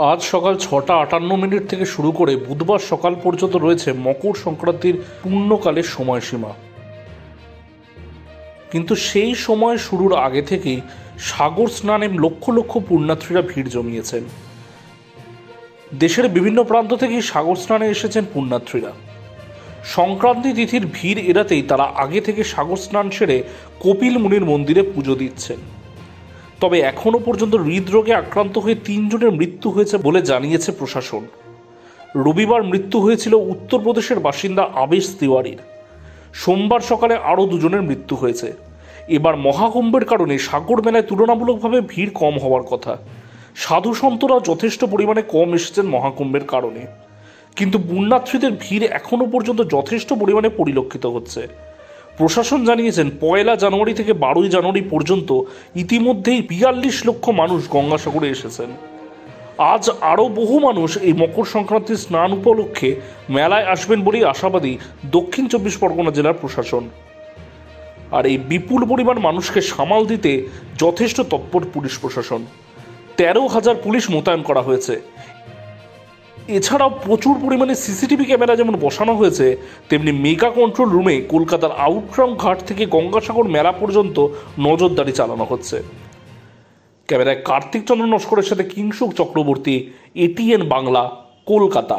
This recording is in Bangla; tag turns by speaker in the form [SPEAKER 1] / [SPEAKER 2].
[SPEAKER 1] আজ সকাল 6:58 থেকে শুরু করে বুধবার সকাল পর্যন্ত রয়েছে মকর সংক্রান্তির পূর্ণকালের সময়সীমা। কিন্তু সেই সময় শুরুর আগে থেকেই সাগর স্নানে লক্ষ লক্ষ পুণ্যার্থীরা ভিড় জমিয়েছেন। দেশের বিভিন্ন প্রান্ত থেকেই সাগর স্নানে এসেছেন পুণ্যার্থীরা। সংক্রান্তি তিথির ভিড় এড়াতেই তারা আগে থেকে সাগর স্নান সেরে কপিল মুনির মন্দিরে পুজো দিচ্ছেন। তবে এখনও পর্যন্ত হৃদরোগে আক্রান্ত হয়ে 3 জনের মৃত্যু হয়েছে বলে জানিয়েছে প্রশাসন। রবিবার মৃত্যু হয়েছিল উত্তরপ্রদেশের বাসিন্দা আবেশ তিওয়ারির। সোমবার সকালে আরও 2 জনের মৃত্যু হয়েছে। এবার মহাকুম্ভের কারণে সাগর মেলায় তুলনামূলকভাবে ভিড় কম হওয়ার কথা। সাধু সন্তরা যথেষ্ট পরিমাণে কম এসেছেন মহাকুম্ভের কারণে, কিন্তু পুণ্যার্থীদের ভিড় এখনও পর্যন্ত যথেষ্ট পরিমাণে পরিলক্ষিত হচ্ছে। প্রশাসন জানিয়েছেন 1 জানুয়ারি থেকে 12 জানুয়ারি পর্যন্ত ইতিমধ্যেই 42 লক্ষ মানুষ গঙ্গাসাগরে এসেছেন। আজ আরও বহু মানুষ এই মকর সংক্রান্তির স্নান উপলক্ষে মেলায় আসবেন বলেই আশাবাদী দক্ষিণ 24 পরগনা জেলার প্রশাসন। আর এই বিপুল পরিমাণ মানুষকে সামাল দিতে যথেষ্ট তৎপর পুলিশ প্রশাসন। 13,000 পুলিশ মোতায়েন করা হয়েছে। এছাড়াও প্রচুর পরিমাণে সিসিটিভি ক্যামেরা যেমন বসানো হয়েছে, তেমনি মেগা কন্ট্রোল রুমে কলকাতার আউটগ্রাম ঘাট থেকে গঙ্গাসাগর মেলা পর্যন্ত নজরদারি চালানো হচ্ছে। ক্যামেরায় কার্তিক চন্দ্র নস্করের সাথে কিংশুক চক্রবর্তী, ATN বাংলা, কলকাতা।